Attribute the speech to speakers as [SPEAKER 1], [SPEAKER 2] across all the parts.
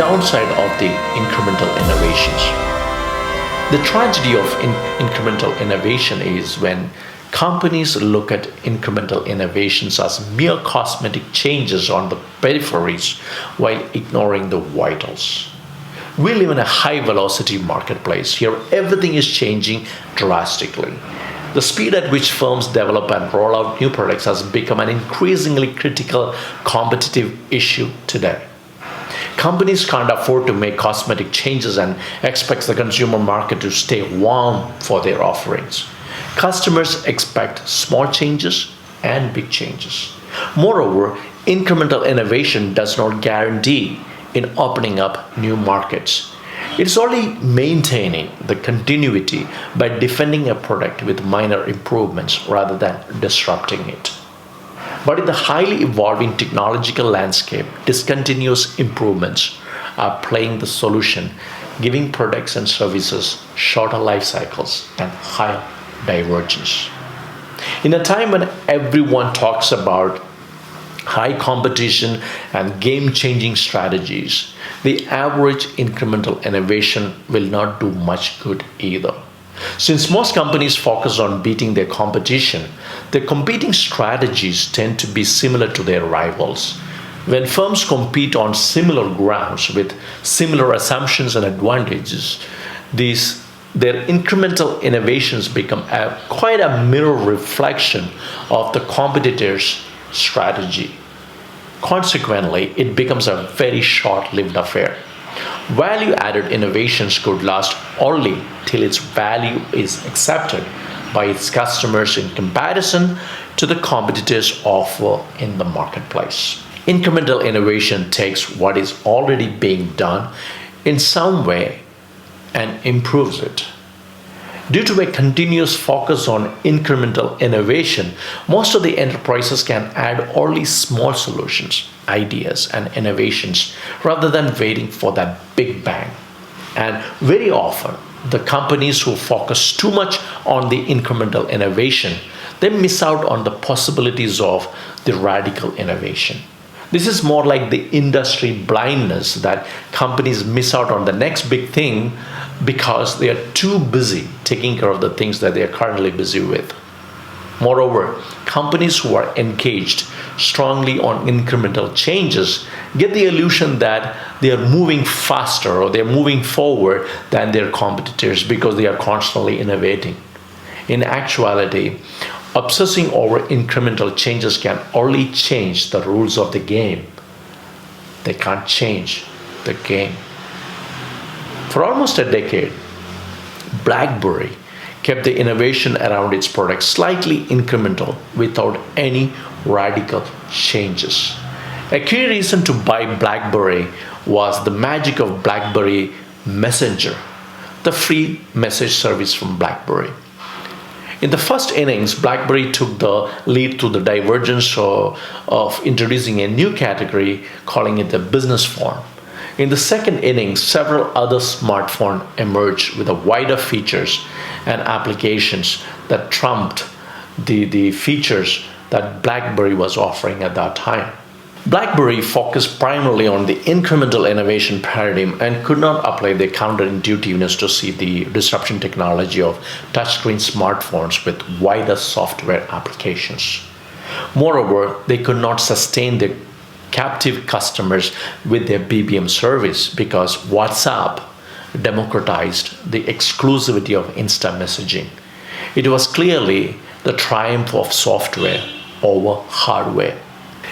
[SPEAKER 1] downside of the incremental innovations. The tragedy of incremental innovation is when companies look at incremental innovations as mere cosmetic changes on the peripheries while ignoring the vitals. We live in a high velocity marketplace. Here, everything is changing drastically. The speed at which firms develop and roll out new products has become an increasingly critical competitive issue today. Companies can't afford to make cosmetic changes and expect the consumer market to stay warm for their offerings. Customers expect small changes and big changes. Moreover, incremental innovation does not guarantee in opening up new markets. It's only maintaining the continuity by defending a product with minor improvements rather than disrupting it. But in the highly evolving technological landscape, discontinuous improvements are playing the solution, giving products and services shorter life cycles and higher divergence. In a time when everyone talks about high competition and game-changing strategies, the average incremental innovation will not do much good either. Since most companies focus on beating their competition, their competing strategies tend to be similar to their rivals. When firms compete on similar grounds with similar assumptions and advantages, their incremental innovations become quite a mirror reflection of the competitor's strategy. Consequently, it becomes a very short-lived affair. Value-added innovations could last only till its value is accepted by its customers in comparison to the competitors' offer in the marketplace. Incremental innovation takes what is already being done in some way and improves it. Due to a continuous focus on incremental innovation, most of the enterprises can add only small solutions, ideas, and innovations rather than waiting for that big bang. And very often, the companies who focus too much on the incremental innovation, they miss out on the possibilities of the radical innovation. This is more like the industry blindness that companies miss out on the next big thing because they are too busy taking care of the things that they are currently busy with. Moreover, companies who are engaged strongly on incremental changes get the illusion that they are moving faster or they are moving forward than their competitors because they are constantly innovating. In actuality, obsessing over incremental changes can only change the rules of the game. They can't change the game. For almost a decade, BlackBerry kept the innovation around its products slightly incremental without any radical changes. A key reason to buy BlackBerry was the magic of BlackBerry Messenger, the free message service from BlackBerry. In the first innings, BlackBerry took the lead through the divergence of introducing a new category, calling it the business phone. In the second innings, several other smartphones emerged with wider features and applications that trumped the features that BlackBerry was offering at that time. BlackBerry focused primarily on the incremental innovation paradigm and could not apply the counterintuitiveness to see the disruption technology of touchscreen smartphones with wider software applications. Moreover, they could not sustain their captive customers with their BBM service because WhatsApp democratized the exclusivity of instant messaging. It was clearly the triumph of software over hardware.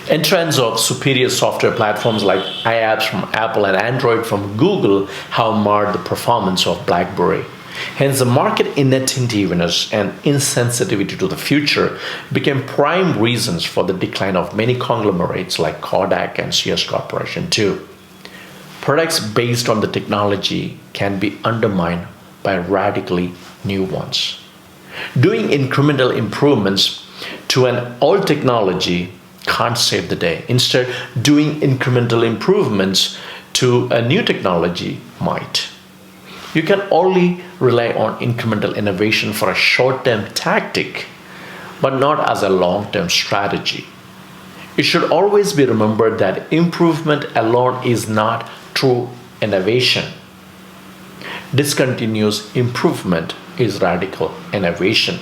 [SPEAKER 1] Entrance of superior software platforms like iApps from Apple and Android from Google have marred the performance of BlackBerry. Hence, the market inattentiveness and insensitivity to the future became prime reasons for the decline of many conglomerates like Kodak and Sears Corporation too. Products based on the technology can be undermined by radically new ones. Doing incremental improvements to an old technology can't save the day. Instead, doing incremental improvements to a new technology might. You can only rely on incremental innovation for a short-term tactic, but not as a long-term strategy. It should always be remembered that improvement alone is not true innovation. Discontinuous improvement is radical innovation.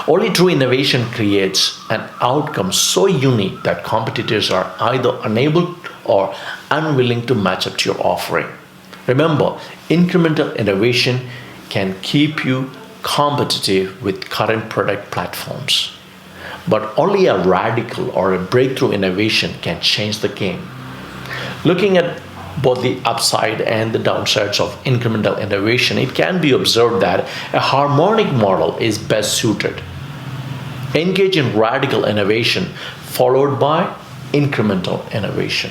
[SPEAKER 1] Only true innovation creates an outcome so unique that competitors are either unable or unwilling to match up to your offering. Remember, incremental innovation can keep you competitive with current product platforms. But only a radical or a breakthrough innovation can change the game. Looking at both the upside and the downsides of incremental innovation, it can be observed that a harmonic model is best suited. Engage in radical innovation followed by incremental innovation.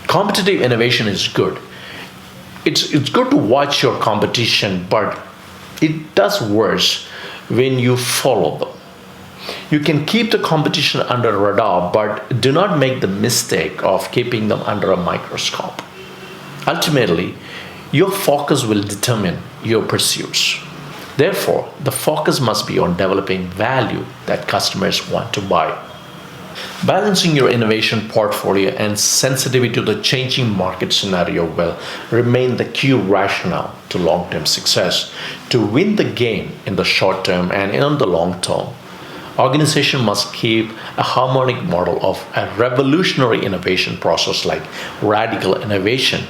[SPEAKER 1] Competitive innovation is good. It's good to watch your competition, but it does worse when you follow them. You can keep the competition under radar, but do not make the mistake of keeping them under a microscope. Ultimately, your focus will determine your pursuits. Therefore, the focus must be on developing value that customers want to buy. Balancing your innovation portfolio and sensitivity to the changing market scenario will remain the key rationale to long-term success. To win the game in the short term and in the long term, organization must keep a harmonic model of a revolutionary innovation process like radical innovation,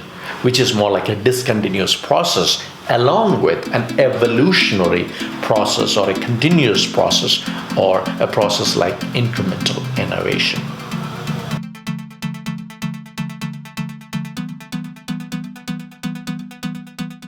[SPEAKER 1] which is more like a discontinuous process, along with an evolutionary process or a continuous process or a process like incremental innovation.